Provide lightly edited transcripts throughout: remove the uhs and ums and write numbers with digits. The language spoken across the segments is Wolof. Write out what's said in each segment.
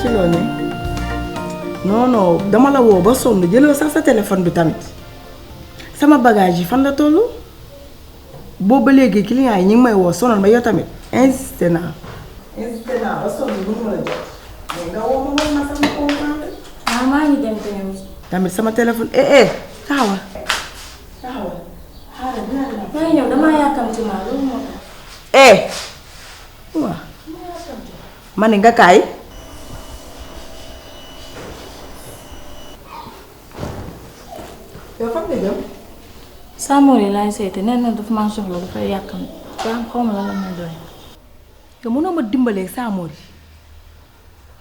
ci loo ne non dama la woo ba sonn jëloo sax sa téléphone bi tamit sama bagage yi fan la toll boobu ba léegi client yi ñu ngi may woo sonal ma yow tamit insisté naa ba sonn bu ma la jot mais nga woo ma war ma sama comprendre. maa ngi dem tamit sama téléphone taxawal xaaral dinaa la. maa ngi ñëw damaa yàkkamti maa loolu moo tax. waaw ma ne nga kaay. yow fan nga jëm. Samori yi laay seeti nee na dafa maa soxla dafay yàkkam xaw ma lan la may doy. yow mënoo ma dimbalee Samori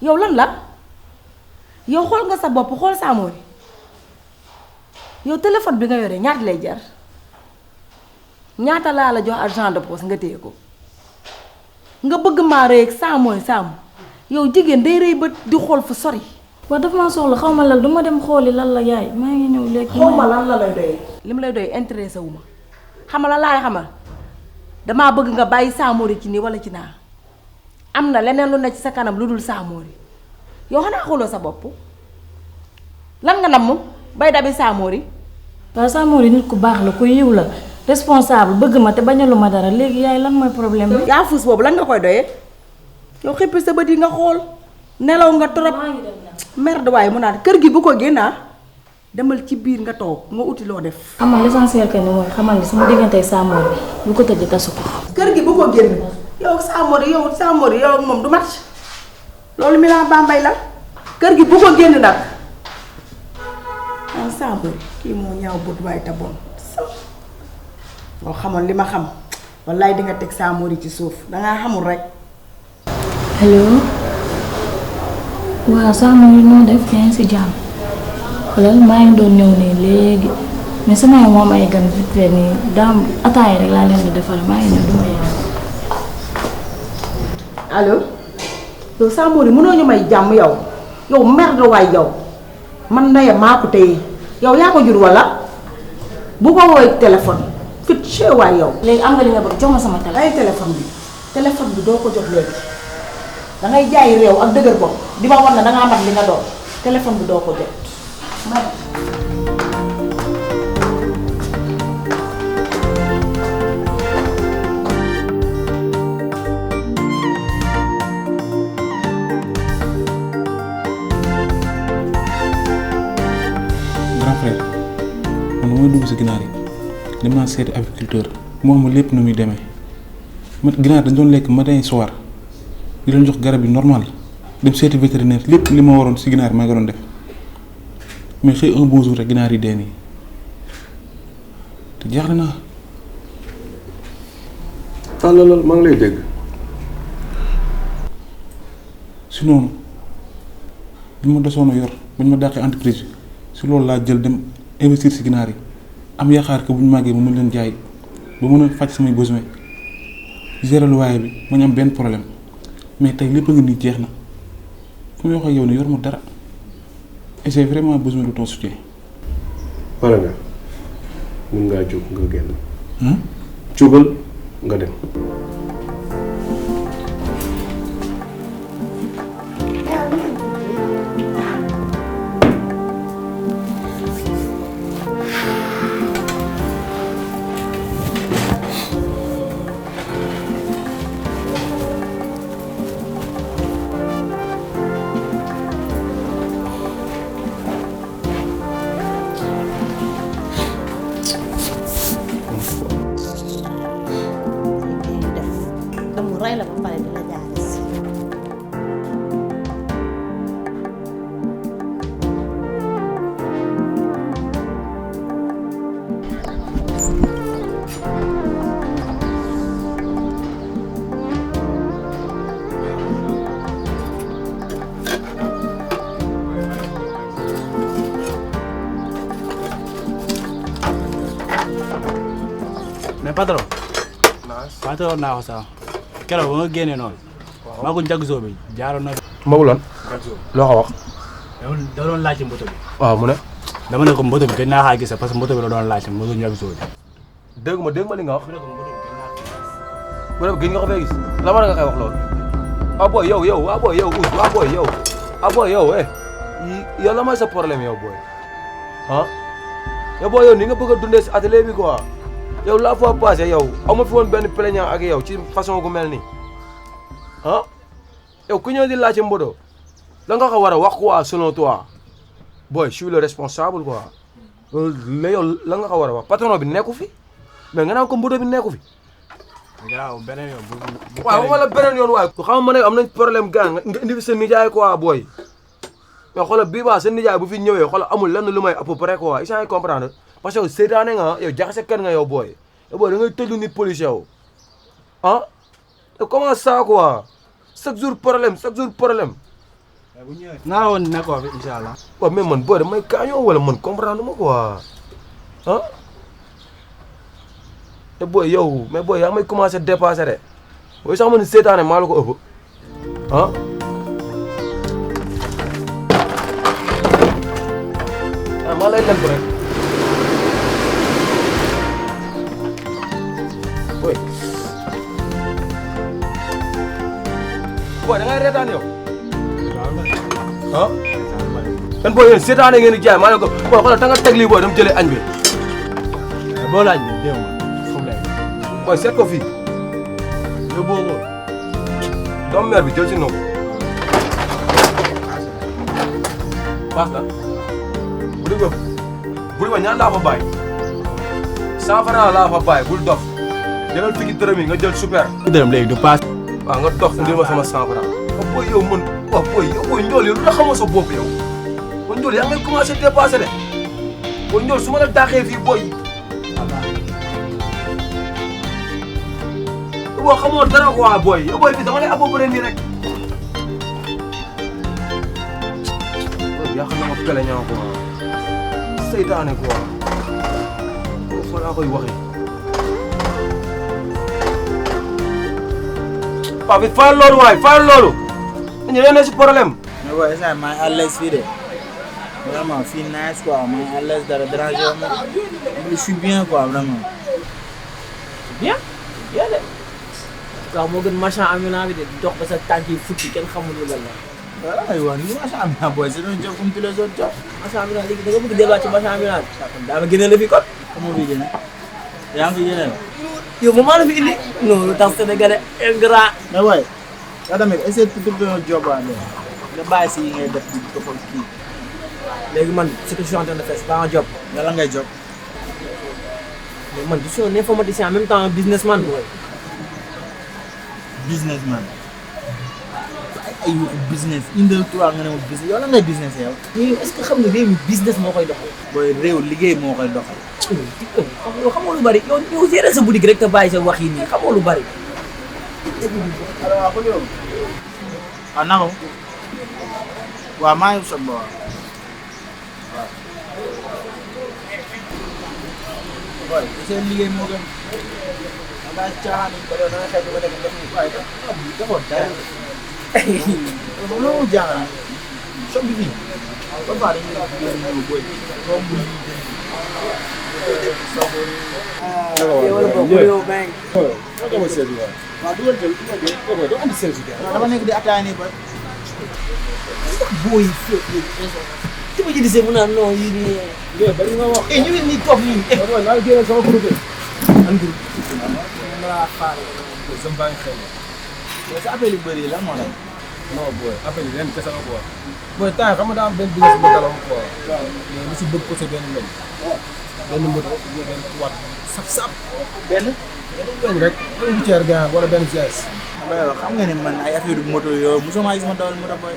yow lan la yow xool nga sa bopp xool Samori yow téléphone bi nga yore ñaata lay jar ñaata laa la jox argent de poche nga téye ko nga bëgg maa rëy ak Samori yow jigéen day rëy ba di xool fu sori. waaw dafa maa soxla xaw ma lan du ma dem xooli lan la yaay maa ngi ñëw léegi. xaw ma lan la lay doyee. li mu lay doy intéressé wu ma xam la laay xamal damaa bëgg nga bàyyi Samori ci nii wala ci naa am na leneen lu ne ci sa kanam lu dul Samori yow xanaa xooloo sa bopp lan nga namm bay dabi Samori. waaw Samori nit ku baax la ku yiw la responsable bëgg ma te bañalu ma dara léegi yaay lan mooy problème bi. yaa fuus boobu lan nga koy doyee yow xippi sa bët yi nga xool nelaw nga trop. merde waaye mu naan kër gi bu ko génnaa demal ci biir nga toog nga uti loo def. xamal l'essentiel que ni mooy xamal ni sama diggante Samori bu ko tëj tasu ko. kër gi bu ko génn yow Samori yow ak moom du mat loolu mi laa bambay la kër gi bu ko génn nag ah Samori kii moo ñaaw bët waaye te bon boo xamoon li ma xam wallaay di nga teg Samori ci suuf dangaa xamul rek. allo. waaw Samori noo def yaa ngi si jàmm xoolal maa ngi doon ñëw nii léegi mais sama yow moom ay gan vite fait nii daam ataaya rek laa leen di defal maa ngi ñëw du ma yàgg. allo yow Samori mënoo ñu may jàmm yow merde waay yow man ndeye maa ko téye yow yaa ko jur wala bu ko woowee téléphone fit chez waay yow. léegi am nga li nga bëgg jox ma sama téléphone. ay téléphone bi doo ko jox léegi. dangay jaay réew ak dëgër bopp di ma war na dangaa mat li nga doon téléphone bi doo ko jot. grand frère man mooy dugg si ginaar yi dem naa seeti agriculteur moo ma lépp nu muy demee ginaar dañ doon lekk matin soir. di leen jox garab yi normal dem seeti vétérinaire lépp li ma waroon si ginaar maa ngi doon def mais xëy un bon jour rek ginaar yi dee nii te jaaxle naa. loolu maa ngi lay dégg. si noonu li ma desoon a yor bañ ma dàqee entreprise bi si loolu laa jël dem investir si ginaar yi am yaakaar que bu ñu màggee ma mën leen jaay ba mën a faj samay besoin gérer loyer bi ma ñu am benn problème. mais tey lépp nga nii jeex na fu may wax ak yow ne yor ma dara et j'ai vraiment besoin de ton soutien. pare nga mun ngaa jóg nga génn. jógal nga dem. mais patron. patron naa ko sax keroog ba nga génnee noonu. waaw maa ko njagusoo bi jaaroon na. Mbawu lan. loo ko wax. da doon laajte mboto bi. waaw mu ne. dama ne ko mboto bi gën naa xaa gis parce que mboto bi la doon laajte mu ngi njagusoo bi. dégg ma li nga wax. mboto bi gën nga ko fee gis. la ma nga koy wax loolu. waaw booy yow waaw booy yow. ah booy yow yow la mooy sa problème yow booy ah yow booy yow ni nga bëgg a dundee si atelier bi quoi yow la fois passée yow amu fi woon benn plaignant ak yow ci façon gu mel nii ah yow ku ñëw di laajte mbodo la nga ko war a wax quoi selon toi booy je suis le responsable quoi la yow la nga ko war a wax patron bi nekku fi mais nga naan ko mbodo bi nekku fi. garaaw beneen yoon waaw wala beneen yoon waaye. xam ma ne am nañ problème gars nga indi fi sa nijaay quoi booy mais xoolal bii baa sa nijaay bu fi ñëwee xoolal amul lenn lu may à peu près quoi il comprendre parce que yow seetaane nga yow jaxase kër nga yow booy yow booy da ngay tëju nit police yow ah comment ça quoi chaque jour problème chaque jour problème. naa la woon nekkoo fi incha allah. waaw mais man booy damay kaañoo wala man comprendre ma quoi ah te booy yow mais booy yaa may commencé dépassé de booy sax ma ni seetaane maa la ko ëpp ah. maa lay lem ko rek booy booy da ngay reetaan yow ah kan booy yéen seetaane ngeen di jaay maa leen ko booy xoolal ta nga teg lii booy dama jëlee añ bi boo laaj bi déw ma fu mu nekk booy seet ko fii yóbboo ko doomu mère bi jël si noonu paas la buri ba ñaan laa fa bàyyi 100 francs laa fa bàyyi bul dof jëlal figi dërëm yi nga jël super dërëm léegi du paas waaw nga dox indil ma sama 100 francs waaw booy yow man waaw booy yow booy njool yow lu la xamoo sa bopp yow booy njool yaa ngay commencé dépassé de booy njool su ma la daaxee fii booy boo xamoo dara quoi booy yow booy fii dama lay abobare nii rek yaa xam na ma pele ñaa quoi seytaane quoi foo laa koy waxee paa bi fayal loolu waay fayal loolu ñu ne si problème mais ouais ça maa ngi à l'aise fii de vraiment fii nice quoi maa ngi à l'aise dara déranger ma je suis bien quoi vraiment. bien bien de waaw moo gën machin ambulant bi de dox ba sa tànk yi futti kenn xamul lu la la. voilà aywa ni machin ambulant booy c'est un job comme tous les autres jobs. machin ambulant léegi da nga bëgg delluwaat ci machin ambulant bi. kon daa ma génne la fi kon. comment bi génne yaa ngi fi génne la. yow moom maa la fi indi. non lu tax Sénégalais ingrat. mais ouais yaa tamit essayer de trouver un job waa nga bàyyi si yi ngay def di doxal kii. léegi man ce que je suis en train de faire c'est pas un job. nga la ngay job. mais man je suis un informaticien en même temps un businessman. businessman ay business indil trois nga ne ma business yow la ngay business yow. mais est-ce que xam nga réew mi business moo koy doxal. booy réew liggéey moo koy doxal. xamoo lu bari yow gérer sa boutique rek te bàyyi sa wax yi nii xamoo lu bari. alors waaw ko yow. waaw naka waaw maa ngi soog ba waaw. waaw seen liggéey moo gën. da ngaa caaxaan ba yow da nga xëy ba def waaye dafa dara. loolu jaaxal soog bi fii. ba pare dañuy ñëw booy romb dama nekk di attaaya nii ba. booy yi fii ci ma gisee mu naan non yii nii. bari nga wax ñu ngi nii toog nii. waaw naa génne sama groupe an groupe. maa xaar sama baa ngi xëy na sa appel yu bëri yi lan moo tax. non booy appel yi ren kese la quoi booy temps xam nga daa am benn business bu daloon quoi mais lu si bëgg ko si benn lañ benn moto benn waat sap benn. benn rek benn routière gars wala benn GS mais yow xam nga ne man ay affaire moto yooyu mosuma gis ma dawal moto booy.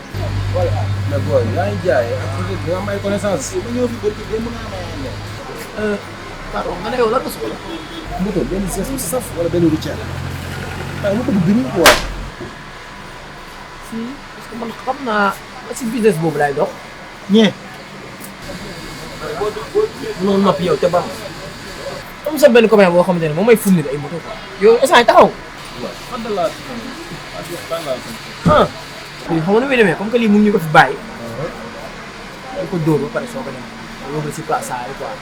voilà mais booy yaa ngi jaay nga am ay connaissance ma ñëw fi bëri démb nga am ay pardon nga ne yow lan la soxla. moto benn GS bu saf wala benn routière waaye moto bu bini quoi si parce que man xam naa si business boobu laay dox. ñee. mënoo noppi yow te ba am sa benn copain boo xamante ne moom may fournir ay moto quoi. yow instant taxaw. fan la laa ah. lii xam nga nu muy demee comme que lii mun ñu ko fi bàyyi. dañ ko dóor ba pare soo ko dem yóbbu si place saa yi quoi.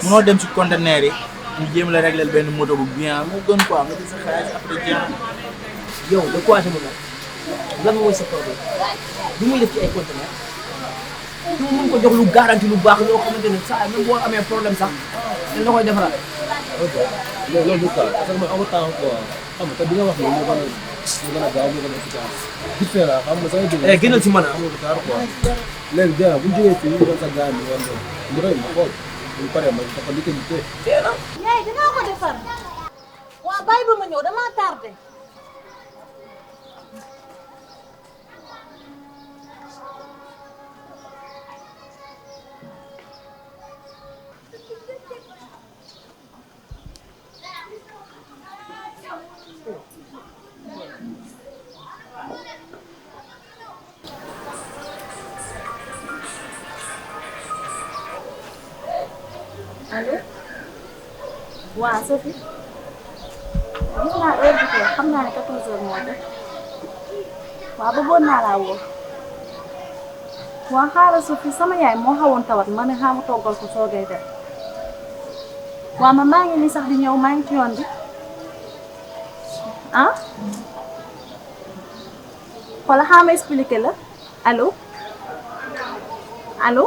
munoo dem si conteneur yi ñu jéem la régler benn moto bu bien moo gën quoi nga di sa xaalis après jeex. yow de quoi sama lan mooy sa problème lu muy def ci ay conteneur du mun ko jox lu garanti lu baax loo xamante ne saa même boo amee problème sax dañ la koy defaraat. ok loolu du cas parce que man amu temps quoi xam nga te bi nga wax nii moo gën a gaaw moo gën a efficace vite fait la xam nga sama dégg gënal si man a amul retard quoi léegi déjà bu ñu jógee fii ñu doon sa gars yi woon ñu doy ma xool bu ñu paree ma dafa li ko ñu tee yaay dinaa ko defar waaw bàyyi ba ma ñëw damaa tardé allo waaw Sophie gis naa heure bi tey xam naa ne 14h moo jot waaw bëggoon naa laa woo waa xaaral Sophie sama yaay moo xawoon tawat ma ne xaaral ma toggal ko soogay def waaw man maa ngi nii sax di ñëw maa ngi ci yoon bi ah xoolal xaaral ma expliqué la allo allo.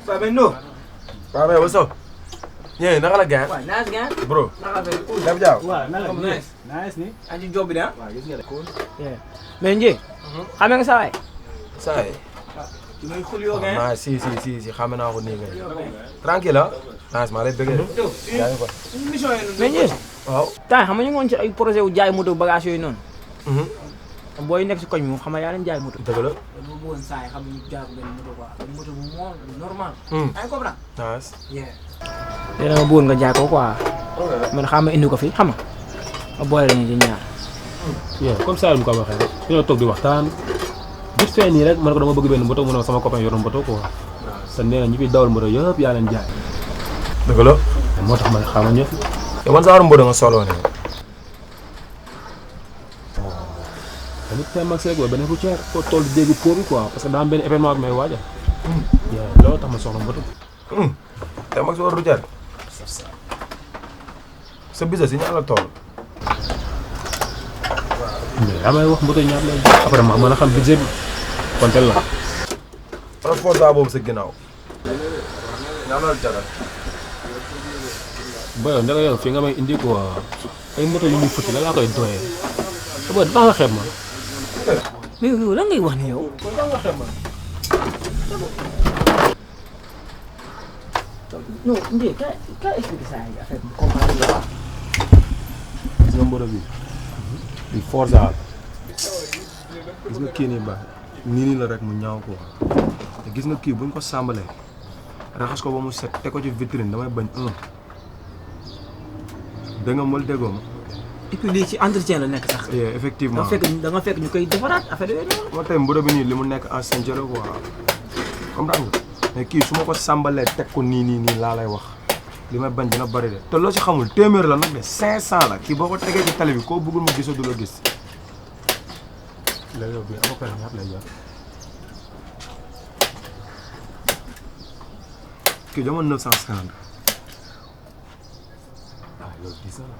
Sabendo. Pare, what's up? Yeah, naka la gaan? waaw nice gaan. Bro. naka affaire yi. Daf jaaw. waaw na la nice. nice ni andi job bi de ah. waaw gis nga de cool mais Ndié. xamee nga sa waay. Saay. ci muy xul yoo gaan. Ah, si, xame naa ko nii kay. Tranquille ah. Nice, maa lay bëggee. Yaa ngi fa. mission yi mais Ndié. Waaw. temps xam nga ñu ngi woon ci ay projet wu jaay moto bagage yooyu noonu. booy nekk si koñ bi moom xam nga yaa leen jaay moto. Dëgg la. bu bëggoon saa yi xam nga ñu jaay ko benn moto quoi benn moto bu normal. yaa ngi comprendre. Nice. léegi nag ma bëggoon nga jaay ko quoi. man xam nga indi ko fi xam nga ma boole lañu di ñaar. comme ça mu ko waxee rek ñoo toog di waxtaan vite fait nii rek man ko dama bëgg benn moto mu ne sama copain yor na moto quoi te nee na ñi fi dawal moto yëpp yaa leen jaay. Dëgg la. moo tax ma ne xaaral ñëw fi. yow man saa mbodo nga solo ne. tamit tey mag rek benn routière foo toll dégg po bi quoi parce que daa am benn événement bi may waajal. loolu tax ma soxla moto. tey mag si war routière. sa business yi ñaan la toll. mais damay wax moto ñaar lay après ma mën a xam budget bi kon tel la. transport boobu sa ginnaaw. ñaan la jaral. boyo ndeka yow fii nga may indi quoi ay moto yu ñuy futti la laa koy doyee. boy dafa nga xeeb ma. mais yow lan ngay wax ni yow. non Ndié ka expliqué saa yi affaire bi comprendre nga mboro bi di forza gis nga kii nii baax nii la rek mu ñaaw ko te gis nga kii buñ ko sàmbalee raxas ko ba mu set te ko ci vitrine damay bañ dégg nga mol déggoo ma et puis lii ci entretien la nekk sax. effectivement da nga fekk ñu koy defaraat affaire yooyu noonu. moo tey mboro bi nii li mu nekk en sincère quoi comprendre nga mais kii su ma ko sàmbalee teg ko nii laa lay wax li may bañ dina bari de te loo ci xamul téeméer la nag de 500 la kii boo ko tegee ci tali bi koo bëggul mu gisoo du la gis. léegi yow bii amoo pare ñaata lay jar. kii jamono 950. ah yow 10 ans la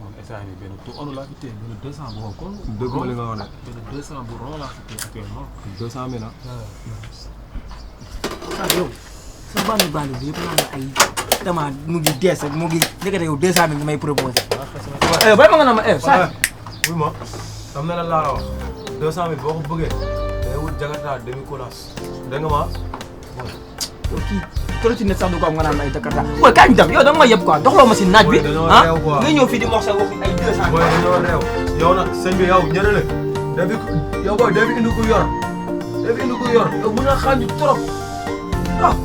moom instant yii benn tout on laa fi téye benn 200 bu ko kon. dëgg ma li nga wax ne. benn 200 bu ron laa fi téye actuellement. 200 000 ah. yow sa bànn bi yëpp naa ne ay dama mu ngi dees ak mu ngi nekkate yow 200 000 nga may proposé. waaw bay ma nga naa ma saa wuy ma xam na la laa la wax 200 000 boo ko bëggee day wut jakarta demi colas dégg nga ma. yow kii trottinette sax du ko am nga naan ay jakarta booy kañ dem yow da nga ma yeb quoi doxloo ma si naaj bi ah nga ñëw fii di wax sa waxi ay 200 000. booy dañoo réew yow nag sëñ bi yow ñërële dafi yow booy dafi indi ku yor yow mën nga xaaju trop ah.